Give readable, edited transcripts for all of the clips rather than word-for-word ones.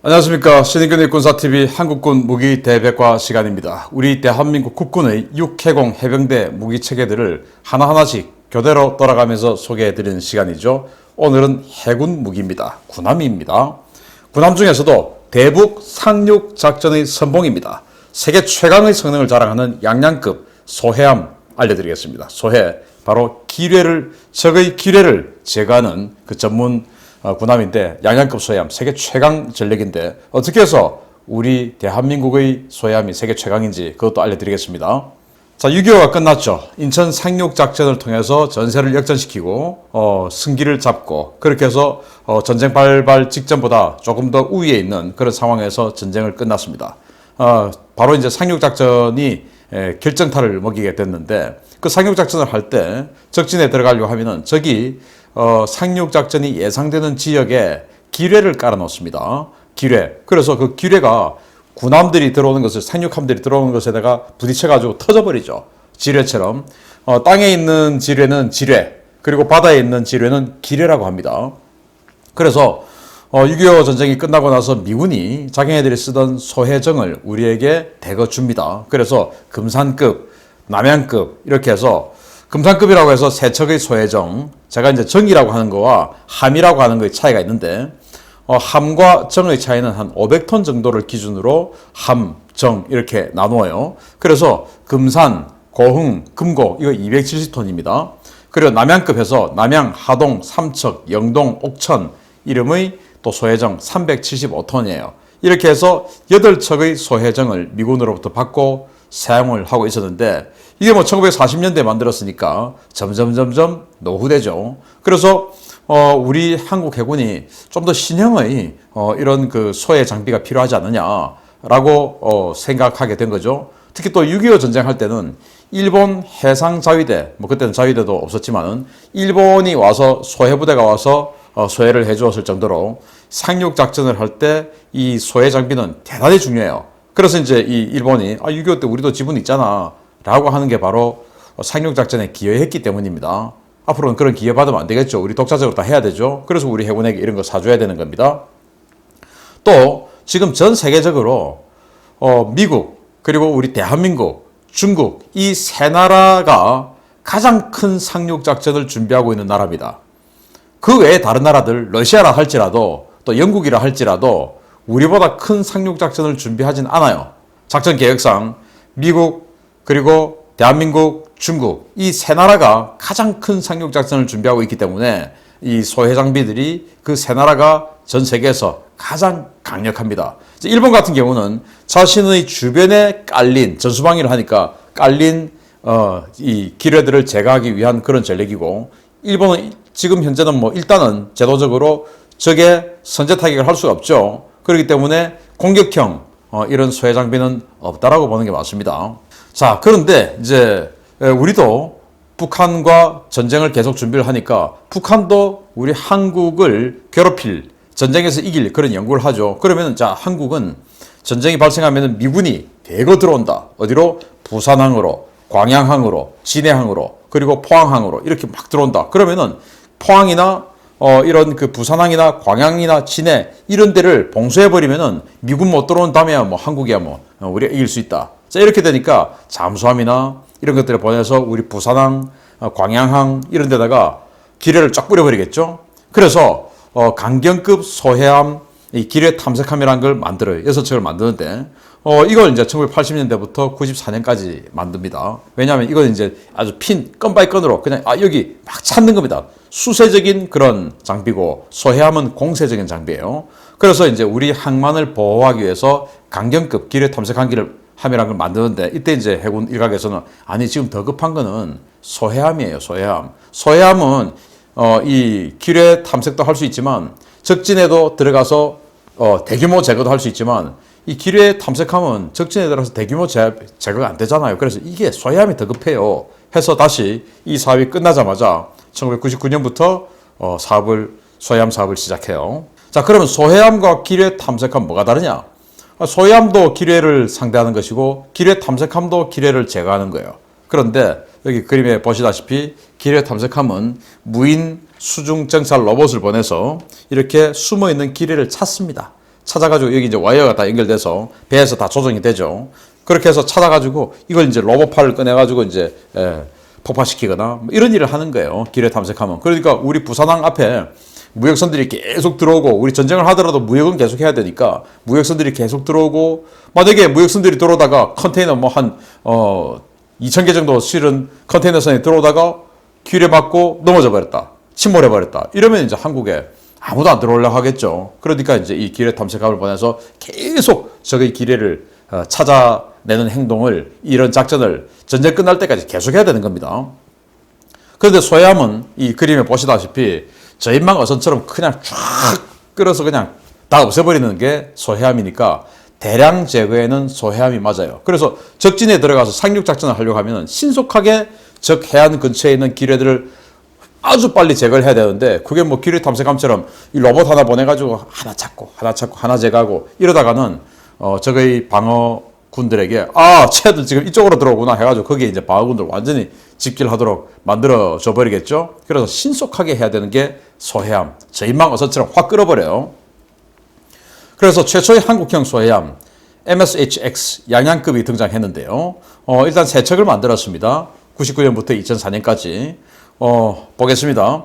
안녕하십니까. 신인균의 군사TV 한국군 무기대백과 시간입니다. 우리 대한민국 국군의 육해공 해병대 무기체계들을 하나하나씩 교대로 돌아가면서 소개해드리는 시간이죠. 오늘은 해군 무기입니다. 군함입니다. 군함 중에서도 대북 상륙 작전의 선봉입니다. 세계 최강의 성능을 자랑하는 양양급 소해함 알려드리겠습니다. 소해, 바로 적의 기뢰를 제거하는 그 전문 군함인데, 양양급 소해함 세계 최강 전력인데 어떻게 해서 우리 대한민국의 소해함이 세계 최강인지 그것도 알려드리겠습니다. 자, 6.25가 끝났죠. 인천 상륙 작전을 통해서 전세를 역전시키고 승기를 잡고, 그렇게 해서 전쟁 발발 직전보다 조금 더 우위에 있는 그런 상황에서 전쟁을 끝났습니다. 바로 이제 상륙 작전이 결정타를 먹이게 됐는데, 그 상륙 작전을 할 때 적진에 들어가려고 하면은 적이 상륙 작전이 예상되는 지역에 기뢰를 깔아 놓습니다. 기뢰. 그래서 그 기뢰가 군함들이 들어오는 것을, 상륙함들이 들어오는 것에다가 부딪혀가지고 터져버리죠. 지뢰처럼. 땅에 있는 지뢰는 지뢰, 그리고 바다에 있는 지뢰는 기뢰라고 합니다. 그래서 6.25 전쟁이 끝나고 나서 미군이 자기네들이 쓰던 소해정을 우리에게 대거 줍니다. 그래서 금산급, 남양급 이렇게 해서, 금산급이라고 해서 세 척의 소해정, 제가 이제 정이라고 하는 거와 함이라고 하는 거의 차이가 있는데, 함과 정의 차이는 한 500톤 정도를 기준으로 함, 정 이렇게 나누어요. 그래서 금산, 고흥, 금고 이거 270톤입니다. 그리고 남양급에서 남양, 하동, 삼척, 영동, 옥천 이름의 또 소해정 375톤이에요. 이렇게 해서 8척의 소해정을 미군으로부터 받고 사용을 하고 있었는데, 이게 뭐 1940년대에 만들었으니까 점점 노후되죠. 그래서 우리 한국 해군이 좀 더 신형의 이런 그 소해 장비가 필요하지 않느냐라고 생각하게 된 거죠. 특히 또 6.25 전쟁할 때는 일본 해상자위대, 뭐 그때는 자위대도 없었지만은 일본이 와서 소해부대가 와서 소해를 해주었을 정도로 상륙 작전을 할 때 이 소해 장비는 대단히 중요해요. 그래서 이제 이 일본이 6.25 때 우리도 지분 있잖아 라고 하는 게 바로 상륙 작전에 기여했기 때문입니다. 앞으로는 그런 기여 받으면 안 되겠죠. 우리 독자적으로 다 해야 되죠. 그래서 우리 해군에게 이런 거 사줘야 되는 겁니다. 또 지금 전 세계적으로 미국, 그리고 우리 대한민국, 중국 이 세 나라가 가장 큰 상륙 작전을 준비하고 있는 나라입니다. 그 외에 다른 나라들, 러시아라 할지라도 또 영국이라 할지라도 우리보다 큰 상륙 작전을 준비하진 않아요. 작전 계획상 미국, 그리고 대한민국, 중국 이 세 나라가 가장 큰 상륙 작전을 준비하고 있기 때문에 이 소해 장비들이 그 세 나라가 전 세계에서 가장 강력합니다. 일본 같은 경우는 자신의 주변에 깔린, 전수방위를 하니까 깔린 이 기뢰들을 제거하기 위한 그런 전략이고, 일본은 지금 현재는 뭐 일단은 제도적으로 적의 선제 타격을 할 수가 없죠. 그렇기 때문에 공격형 이런 소해 장비는 없다라고 보는 게 맞습니다. 자, 그런데 이제 우리도 북한과 전쟁을 계속 준비를 하니까 북한도 우리 한국을 괴롭힐, 전쟁에서 이길 그런 연구를 하죠. 그러면 자, 한국은 전쟁이 발생하면 미군이 대거 들어온다. 어디로? 부산항으로, 광양항으로, 진해항으로, 그리고 포항항으로 이렇게 막 들어온다. 그러면은 포항이나 이런 그 부산항이나 광양이나 진해 이런 데를 봉쇄해버리면은 미군 못 들어온 다음에야 뭐 한국이야 뭐 우리가 이길 수 있다. 자, 이렇게 되니까 잠수함이나 이런 것들을 보내서 우리 부산항, 광양항 이런 데다가 기뢰를 쫙 뿌려버리겠죠. 그래서 강경급 소해함, 이 기뢰 탐색함이라는 걸 만들어요. 6척을 만드는데 이걸 이제 1980년대부터 94년까지 만듭니다. 왜냐하면 이건 이제 아주 건 바이 건으로 그냥 여기 막 찾는 겁니다. 수세적인 그런 장비고, 소해함은 공세적인 장비예요. 그래서 이제 우리 항만을 보호하기 위해서 강경급 기뢰 탐색함이라는 걸 만드는데, 이때 이제 해군 일각에서는 아니 지금 더 급한 거는 소해함이에요. 소해함. 소해함은 이 기뢰 탐색도 할 수 있지만 적진에도 들어가서 대규모 제거도 할 수 있지만, 이 기뢰 탐색함은 적진에 들어가서 대규모 제거가 안 되잖아요. 그래서 이게 소해함이 더 급해요. 해서 다시 이 사업이 끝나자마자 1999년부터 소해함 사업을 시작해요. 자, 그러면 소해함과 기뢰 탐색함 뭐가 다르냐? 소해함도 기뢰를 상대하는 것이고, 기뢰 탐색함도 기뢰를 제거하는 거예요. 그런데 여기 그림에 보시다시피 기뢰 탐색함은 무인 수중 정찰 로봇을 보내서 이렇게 숨어있는 기뢰를 찾습니다. 찾아가지고 여기 이제 와이어가 다 연결돼서 배에서 다 조정이 되죠. 그렇게 해서 찾아가지고 이걸 이제 로봇팔을 꺼내가지고 이제 폭파시키거나 뭐 이런 일을 하는 거예요. 기뢰 탐색하면. 그러니까 우리 부산항 앞에 무역선들이 계속 들어오고 우리 전쟁을 하더라도 무역은 계속 해야 되니까 무역선들이 계속 들어오고 만약에 무역선들이 들어오다가 컨테이너 뭐 한 2,000개 정도 실은 컨테이너선에 들어오다가 기뢰 맞고 넘어져 버렸다. 침몰해 버렸다. 이러면 이제 한국에 아무도 안 들어오려고 하겠죠. 그러니까 이제 이 기뢰 탐색함을 보내서 계속 적의 기뢰를 찾아내는 행동을 이런 작전을 전쟁 끝날 때까지 계속 해야 되는 겁니다. 그런데 소해함은 이 그림에 보시다시피 저인망 어선처럼 그냥 쫙 끌어서 그냥 다 없애버리는 게 소해함이니까 대량 제거에는 소해함이 맞아요. 그래서 적진에 들어가서 상륙 작전을 하려고 하면 신속하게 적 해안 근처에 있는 기뢰들을 아주 빨리 제거를 해야 되는데 그게 뭐 기뢰 탐색함처럼 이 로봇 하나 보내가지고 하나 찾고 하나 제거하고 이러다가는 적의 방어군들에게 쟤들 지금 이쪽으로 들어오구나 해가지고 거기에 이제 방어군들 완전히 집결하도록 만들어줘 버리겠죠. 그래서 신속하게 해야 되는 게 소해함, 저인망 어선처럼 확 끌어버려요. 그래서 최초의 한국형 소해함 MSHX 양양급이 등장했는데요. 일단 세 척을 만들었습니다. 99년부터 2004년까지 보겠습니다.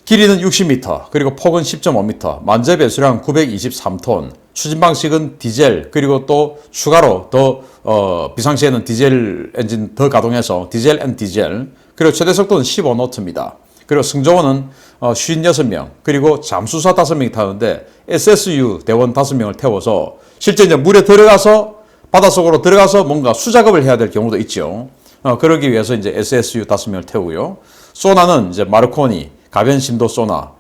길이는 60m, 그리고 폭은 10.5m, 만재 배수량 923톤, 추진 방식은 디젤, 그리고 또 추가로 더 비상시에는 디젤 엔진 더 가동해서 디젤 앤 디젤, 그리고 최대 속도는 15노트입니다. 그리고 승조원은 56명, 그리고 잠수사 5명이 타는데 SSU 대원 5명을 태워서 실제 이제 물에 들어가서 바닷속으로 들어가서 뭔가 수작업을 해야 될 경우도 있죠. 그러기 위해서 이제 SSU 5명을 태우고요. 소나는 이제 마르코니, 가변 심도 소나,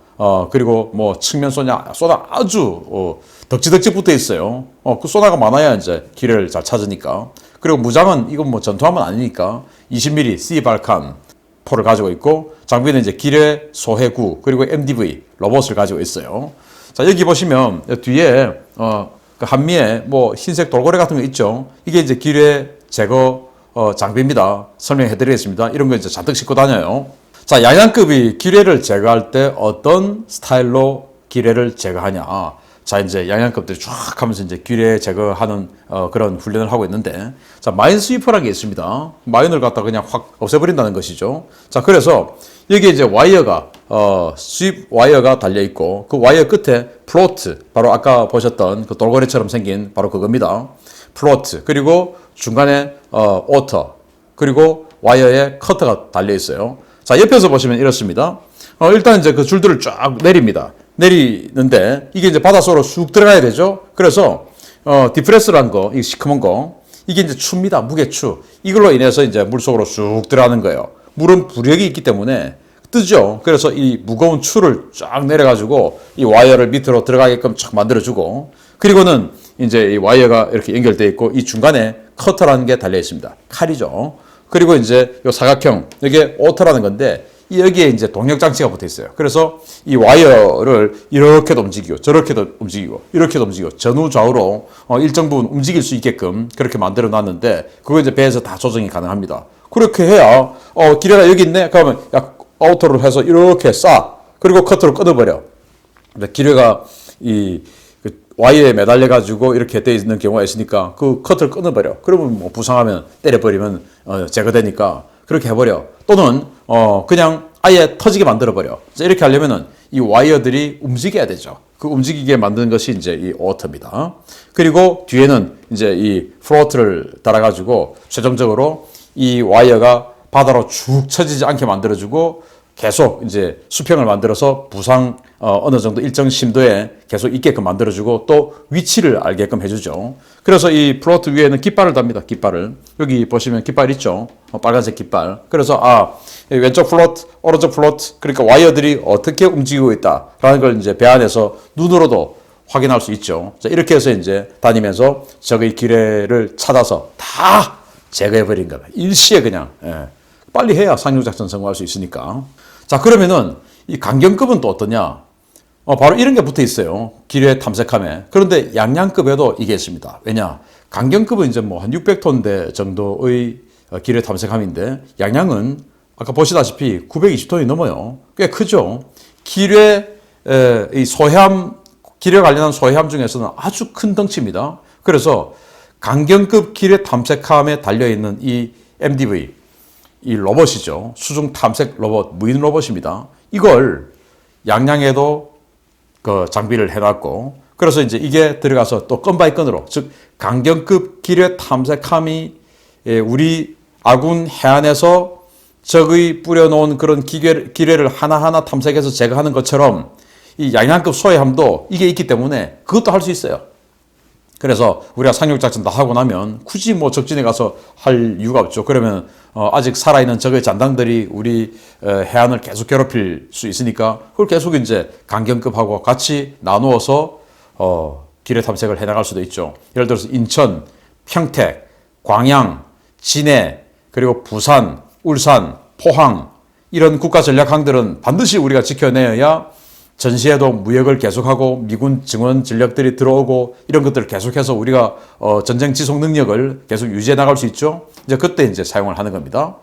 그리고 뭐 측면 소나 아주 덕지덕지 붙어 있어요. 그 소나가 많아야 이제 기뢰를 잘 찾으니까. 그리고 무장은 이건 뭐 전투함은 아니니까 20mm C 발칸 포를 가지고 있고 장비는 이제 기뢰 소해구 그리고 MDV 로봇을 가지고 있어요. 자, 여기 보시면 뒤에 그 한미에 뭐 흰색 돌고래 같은 거 있죠. 이게 이제 기뢰 제거 장비입니다. 설명해 드리겠습니다. 이런 거 이제 잔뜩 싣고 다녀요. 자, 양양급이 기뢰를 제거할 때 어떤 스타일로 기뢰를 제거하냐. 자, 이제 양양급들이 쫙 하면서 이제 기뢰 제거하는 그런 훈련을 하고 있는데, 자, 마인 스위퍼라는 게 있습니다. 마인을 갖다 그냥 확 없애버린다는 것이죠. 자, 그래서 여기에 이제 와이어가 스윕 와이어가 달려 있고 그 와이어 끝에 플로트, 바로 아까 보셨던 그 돌고래처럼 생긴 바로 그겁니다. 플로트, 그리고 중간에 오터, 그리고 와이어에 커터가 달려 있어요. 자, 옆에서 보시면 이렇습니다. 일단 이제 그 줄들을 쫙 내립니다. 내리는데 이게 이제 바닷속으로 쑥 들어가야 되죠. 그래서 디프레스라는 거, 이 시커먼 거, 이게 이제 추입니다. 무게추. 이걸로 인해서 이제 물속으로 쑥 들어가는 거예요. 물은 부력이 있기 때문에 뜨죠. 그래서 이 무거운 추를 쫙 내려가지고 이 와이어를 밑으로 들어가게끔 쫙 만들어주고, 그리고는 이제 이 와이어가 이렇게 연결되어 있고 이 중간에 커터라는 게 달려 있습니다. 칼이죠. 그리고 이제 이 사각형, 이게 오터라는 건데 여기에 이제 동력 장치가 붙어 있어요. 그래서 이 와이어를 이렇게도 움직이고 저렇게도 움직이고 이렇게도 움직이고 전후 좌우로 일정 부분 움직일 수 있게끔 그렇게 만들어 놨는데 그거 이제 배에서 다 조정이 가능합니다. 그렇게 해야 기뢰가 여기 있네. 그러면 아우터를 해서 이렇게 쏴. 그리고 커트로 끊어버려. 기뢰가 이 와이어에 매달려 가지고 이렇게 돼 있는 경우가 있으니까 그 커트를 끊어버려. 그러면 뭐 부상하면 때려버리면 제거되니까 그렇게 해버려. 또는 그냥 아예 터지게 만들어버려. 이렇게 하려면은 이 와이어들이 움직여야 되죠. 그 움직이게 만드는 것이 이제 이 오터입니다. 그리고 뒤에는 이제 이 플로트를 달아가지고 최종적으로 이 와이어가 바다로 쭉 쳐지지 않게 만들어주고 계속 이제 수평을 만들어서 부상 어느 정도 일정 심도에 계속 있게끔 만들어주고 또 위치를 알게끔 해주죠. 그래서 이 플로트 위에는 깃발을 답니다. 깃발을. 여기 보시면 깃발 있죠. 빨간색 깃발. 그래서 왼쪽 플로트, 오른쪽 플로트, 그러니까 와이어들이 어떻게 움직이고 있다라는 걸 이제 배 안에서 눈으로도 확인할 수 있죠. 자, 이렇게 해서 이제 다니면서 적의 기뢰를 찾아서 다 제거해버린 거다. 일시에 그냥. 빨리 해야 상륙작전 성공할 수 있으니까. 자, 그러면은 이 강경급은 또 어떠냐? 바로 이런 게 붙어 있어요. 기뢰 탐색함에. 그런데 양양급에도 이게 있습니다. 왜냐? 강경급은 이제 뭐 한 600톤대 정도의 기뢰 탐색함인데 양양은 아까 보시다시피 920톤이 넘어요. 꽤 크죠? 기뢰, 이 소해함 기뢰 관련한 소해함 중에서는 아주 큰 덩치입니다. 그래서 강경급 기뢰 탐색함에 달려있는 이 MDV, 이 로봇이죠. 수중 탐색 로봇, 무인 로봇입니다. 이걸 양양에도 그 장비를 해놨고, 그래서 이제 이게 들어가서 또 건 바이 건으로, 즉 강경급 기뢰 탐색함이 우리 아군 해안에서 적의 뿌려놓은 그런 기뢰를 하나하나 탐색해서 제거하는 것처럼 이 양양급 소해함도 이게 있기 때문에 그것도 할 수 있어요. 그래서 우리가 상륙작전 다 하고 나면 굳이 뭐 적진에 가서 할 이유가 없죠. 그러면 아직 살아있는 적의 잔당들이 우리 해안을 계속 괴롭힐 수 있으니까 그걸 계속 이제 강경급하고 같이 나누어서 기뢰 탐색을 해나갈 수도 있죠. 예를 들어서 인천, 평택, 광양, 진해, 그리고 부산, 울산, 포항 이런 국가 전략항들은 반드시 우리가 지켜내야 전시에도 무역을 계속하고 미군 증원 전력들이 들어오고 이런 것들을 계속해서 우리가 전쟁 지속 능력을 계속 유지해 나갈 수 있죠. 이제 그때 이제 사용을 하는 겁니다.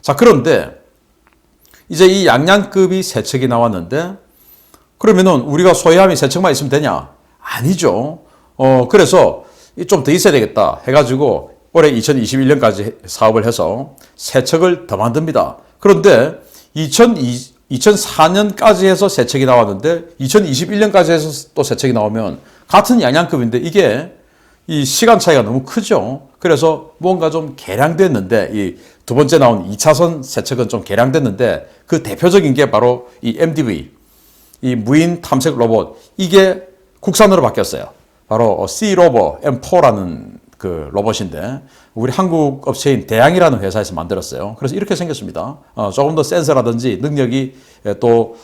자, 그런데 이제 이 양양급이 3척이 나왔는데 그러면은 우리가 소해함이 3척만 있으면 되냐? 아니죠. 그래서 좀 더 있어야 되겠다 해가지고 올해 2021년까지 사업을 해서 3척을 더 만듭니다. 그런데 2004년까지 해서 3척이 나왔는데 2021년까지 해서 또 3척이 나오면 같은 양양급인데 이게 이 시간 차이가 너무 크죠. 그래서 뭔가 좀 개량됐는데 이 두 번째 나온 2차선 3척은 좀 개량됐는데 그 대표적인 게 바로 이 MDV, 이 무인 탐색 로봇, 이게 국산으로 바뀌었어요. 바로 C-로버 M4라는 그 로봇인데 우리 한국 업체인 대양이라는 회사에서 만들었어요. 그래서 이렇게 생겼습니다. 조금 더 센서라든지 능력이 또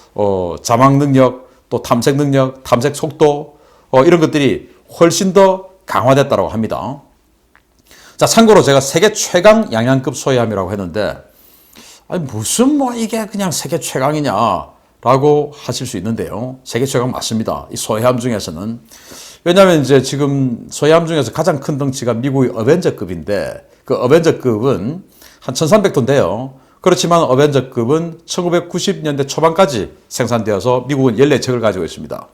자막 능력, 또 탐색 능력, 탐색 속도 이런 것들이 훨씬 더 강화됐다고 합니다. 자, 참고로 제가 세계 최강 양양급 소해함이라고 했는데 아니 무슨 뭐 이게 그냥 세계 최강이냐라고 하실 수 있는데요. 세계 최강 맞습니다. 이 소해함 중에서는. 왜냐하면 이제 지금 소해함 중에서 가장 큰 덩치가 미국의 어벤져급인데 그 어벤져급은 한 1300톤 돼요. 그렇지만 어벤져급은 1990년대 초반까지 생산되어서 미국은 14척을 가지고 있습니다.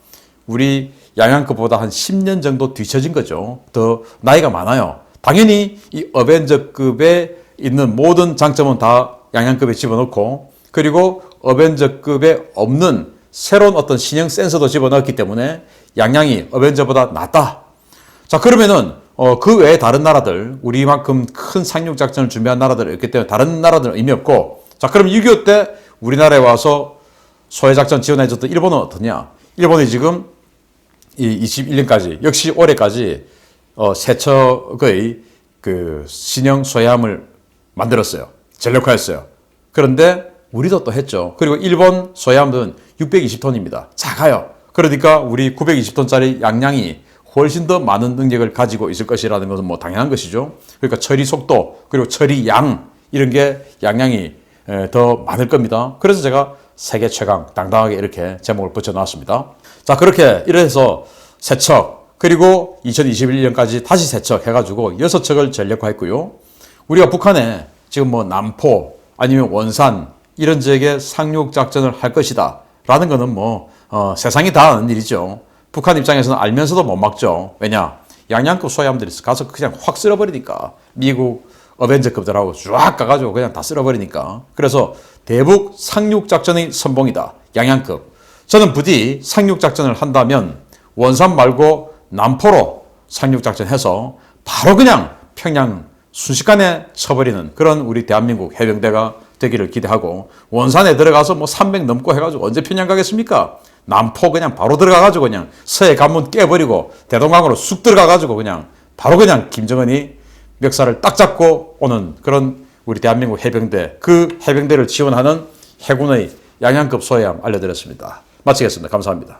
우리 양양급보다 한 10년 정도 뒤처진 거죠. 더 나이가 많아요. 당연히 이 어벤져급에 있는 모든 장점은 다 양양급에 집어넣고 그리고 어벤져급에 없는 새로운 어떤 신형 센서도 집어넣었기 때문에 양양이 어벤져보다 낫다. 자, 그러면은 그 외에 다른 나라들, 우리만큼 큰 상륙작전을 준비한 나라들이 있기 때문에 다른 나라들은 의미 없고, 자, 그럼 6.25 때 우리나라에 와서 소해작전 지원해줬던 일본은 어떠냐? 일본이 지금 이 21년까지, 역시 올해까지 3척의 그 신형 소해함을 만들었어요. 전력화했어요. 그런데 우리도 또 했죠. 그리고 일본 소해함은 620톤입니다. 작아요. 그러니까 우리 920톤짜리 양양이 훨씬 더 많은 능력을 가지고 있을 것이라는 것은 뭐 당연한 것이죠. 그러니까 처리 속도 그리고 처리 양 이런 게 양양이 더 많을 겁니다. 그래서 제가 세계 최강 당당하게 이렇게 제목을 붙여놨습니다. 자, 그렇게 이래서 3척 그리고 2021년까지 다시 3척 해가지고 6척을 전력화했고요. 우리가 북한에 지금 뭐 남포 아니면 원산 이런 지역에 상륙작전을 할 것이다 라는 거는 뭐 세상이 다 아는 일이죠. 북한 입장에서는 알면서도 못 막죠. 왜냐? 양양급 소해함들이 가서 그냥 확 쓸어버리니까. 미국 어벤져급들하고 쫙 가가지고 그냥 다 쓸어버리니까. 그래서 대북 상륙작전의 선봉이다. 양양급. 저는 부디 상륙작전을 한다면 원산 말고 남포로 상륙작전해서 바로 그냥 평양 순식간에 쳐버리는 그런 우리 대한민국 해병대가 되기를 기대하고 원산에 들어가서 뭐 300 넘고 해가지고 언제 평양 가겠습니까? 남포 그냥 바로 들어가가지고 그냥 서해 관문 깨버리고 대동강으로 쑥 들어가가지고 그냥 바로 그냥 김정은이 멱살을 딱 잡고 오는 그런 우리 대한민국 해병대, 그 해병대를 지원하는 해군의 양양급 소해함 알려드렸습니다. 마치겠습니다. 감사합니다.